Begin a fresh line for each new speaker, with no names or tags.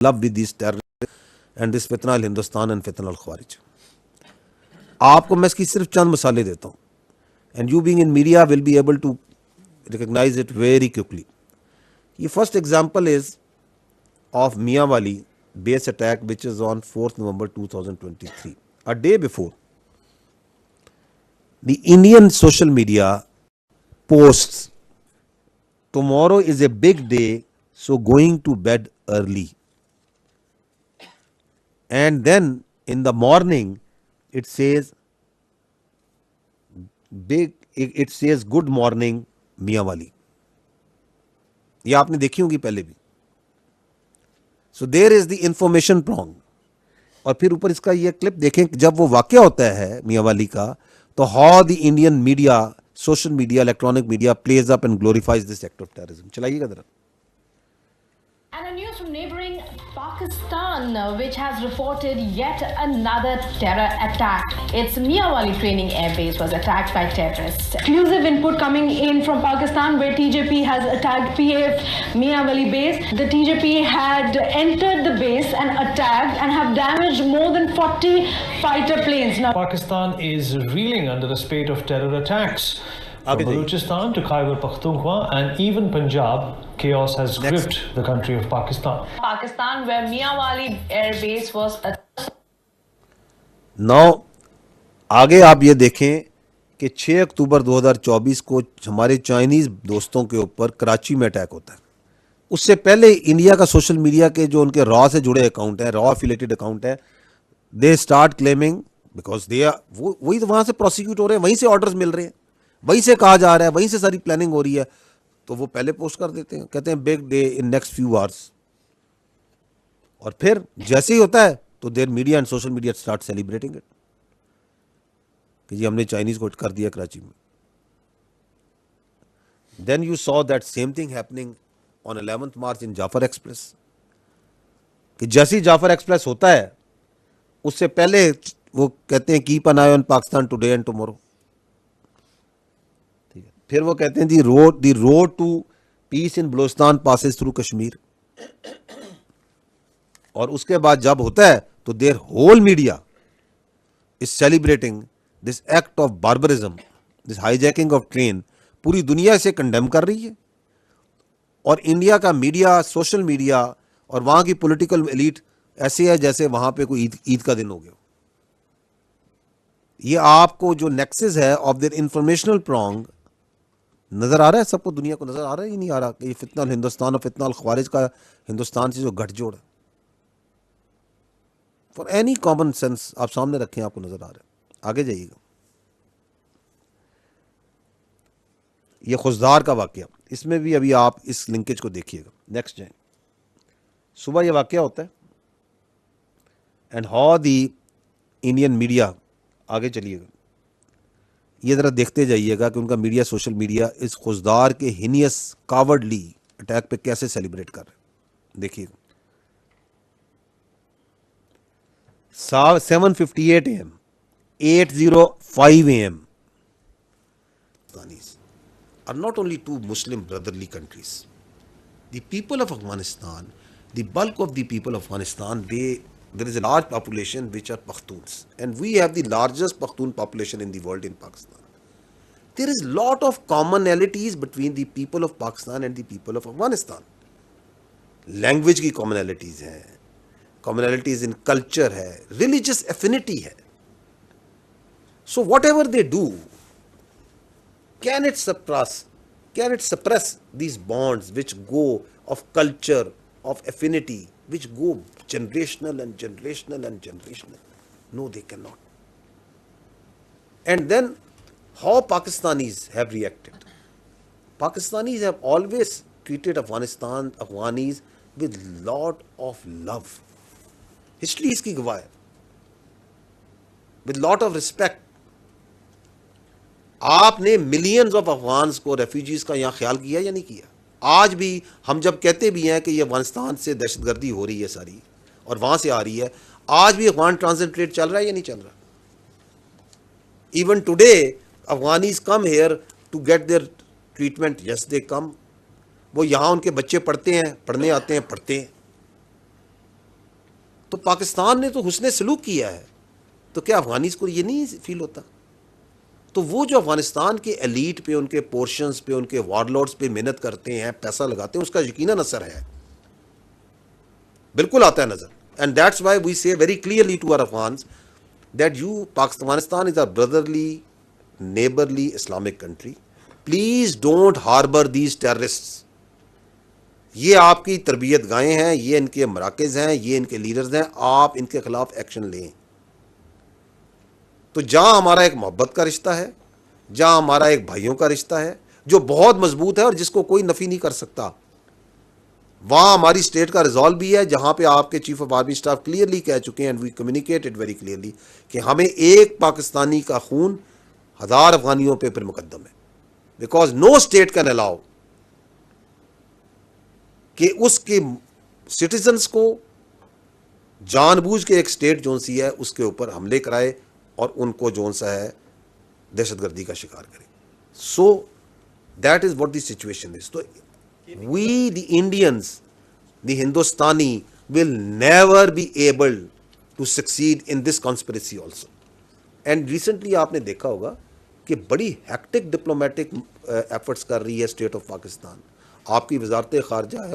love with these terrorists and this fitna al Hindustan and fitna al Khawarij. आपको मैं इसकी सिर्फ चंद मिसालें देता हूँ, and you being in media will be able to recognize it very quickly. The first example is of Mianwali base attack, which is on 4th November 2023. A day before, the Indian social media posts, tomorrow is a big day, so going to bed early. And then in the morning, it says good morning Mianwali. ये आपने देखी होगी पहले भी. So there is the information prong. और फिर ऊपर इसका ये क्लिप देखें जब वो वाकया होता है मियांवाली का, तो how the Indian media, social media, electronic media plays up and glorifies this act of terrorism. चलाइएगा जरा.
And a news from neighboring Pakistan, which has reported yet another terror attack. Its Mianwali training airbase was attacked by terrorists. Exclusive input coming in from Pakistan, where TJP has attacked PAF Mianwali base. The TJP had entered the base and attacked and have damaged more than 40 fighter planes. Now,
Pakistan is reeling under the spate of terror attacks. From Balochistan to Khyber Pakhtunkhwa and even Punjab, chaos has gripped the country of Pakistan.
Pakistan, where Mianwali air base was attacked.
Now, आगे आप ये देखें कि 6 अक्टूबर 2024 को हमारे Chinese दोस्तों के ऊपर कराची में अटैक होता है. उससे पहले इंडिया का सोशल मीडिया के जो उनके रॉ से जुड़े अकाउंट है, रॉ एफिलेटेड अकाउंट है, they start claiming because they are वही तो वहां से प्रोसिक्यूट हो रहे हैं, वहीं से ऑर्डर्स मिल रहे हैं, वहीं से कहा जा रहा है, वहीं से सारी प्लानिंग हो रही है, तो वो पहले पोस्ट कर देते हैं, कहते हैं big day in next few hours. और फिर जैसे ही होता है तो their media and social media start celebrating it कि जी हमने चाइनीज को कर दिया कराची में. Then you saw that same thing happening on 11th March in Jaffar Express कि जैसे ही जाफर एक्सप्रेस होता है उससे पहले वो कहते हैं keep an eye on Pakistan today and tomorrow. फिर वो कहते हैं the road to peace in Balochistan passes through Kashmir. और उसके बाद जब होता है तो their whole media is celebrating this act of barbarism, this hijacking of train. पूरी दुनिया इसे कंडेम कर रही है और इंडिया का मीडिया, सोशल मीडिया और वहां की पॉलिटिकल एलीट ऐसे है जैसे वहां पे कोई ईद का दिन हो गया. ये आपको जो नेक्सस है ऑफ देयर इंफॉर्मेशनल प्रॉन्ग नजर आ रहा है, सबको दुनिया को नजर आ रहा है, ये नहीं आ रहा कि ये फितना अल हिंदुस्तान और फितना अल ख्वारिज का हिंदुस्तान से जो गठजोड़ है. फॉर एनी कॉमन सेंस आप सामने रखें, आपको नजर आ रहा है. आगे जाइएगा. ये खुजदार का वाकया, इसमें भी अभी आप इस लिंकेज को देखिएगा. नेक्स्ट जाए. सुबह ये वाकया होता है and how the Indian media, आगे चलिएगा, ये ज़रा देखते जाइएगा कि उनका मीडिया, सोशल मीडिया इस खुजदार के हिनियस कावर्डली अटैक पे कैसे सेलिब्रेट कर रहे हैं. देखिएगा. 7:58 AM, 8:05 AM are not only two Muslim brotherly countries. The people of Afghanistan, the bulk of the people of Afghanistan, there is a large population which are Pakhtuns, and we have the largest Pakhtun population in the world in Pakistan. There is lot of commonalities between the people of Pakistan and the people of Afghanistan. Language की commonalities हैं, commonalities in culture है, religious affinity है. So whatever they do, can it suppress these bonds which go of culture, of affinity, which go generational and generational and generational? No, they cannot. And then how Pakistanis have reacted. Pakistanis have always treated Afghanis with lot of love. History इसकी गवाह है. With lot of respect. आपने millions of Afghans को, refugees का यहाँ ख्याल किया या नहीं किया? आज भी हम जब कहते भी हैं कि ये अफगानिस्तान से दहशतगर्दी हो रही है सारी और वहाँ से आ रही है, आज भी अफगान ट्रांजिट ट्रेड चल रहा है या नहीं चल रहा? Even today Afghanis come here to get their treatment. Yes they come. वो यहाँ उनके बच्चे पढ़ते हैं, पढ़ने आते हैं, पढ़ते हैं. तो पाकिस्तान ने तो हुस्न सलूक किया है, तो क्या अफगानीज को ये नहीं फील होता? तो वो जो अफगानिस्तान के एलीट पे, उनके पोर्शंस पे, उनके वारलॉर्ड्स पे मेहनत करते हैं, पैसा लगाते हैं, उसका यकीनन असर है, बिल्कुल आता है नजर। And that's why we say very clearly to our Afghans that you, Pakistan is a brotherly neighbourly Islamic country, please don't harbour these terrorists. ये आपकी तरबियत गाहें हैं, ये इनके मराकज़ हैं, ये इनके लीडर्स हैं, आप इनके खिलाफ एक्शन लें। तो जहां हमारा एक मोहब्बत का रिश्ता है, जहां हमारा एक भाइयों का रिश्ता है जो बहुत मजबूत है और जिसको कोई नफी नहीं कर सकता, वहां हमारी स्टेट का रिजॉल्व भी है, जहां पे आपके chief of army staff clearly कह चुके हैं, and we communicated very clearly, कि हमें एक पाकिस्तानी का खून 1000 अफगानियों पे फिर मुकद्दम है, because no state can allow कि उसके सिटीजन्स को जानबूझ के एक स्टेट जोन सी है उसके ऊपर हमले कराए और उनको जोन सा है दहशतगर्दी का शिकार करे। So that is what the situation is. तो we the Indians, the Hindustani will never be able to succeed in this conspiracy also. And recently आपने देखा होगा कि बड़ी हैक्टिक डिप्लोमेटिक एफर्ट्स कर रही है स्टेट ऑफ पाकिस्तान। आपकी वजारत खारजा है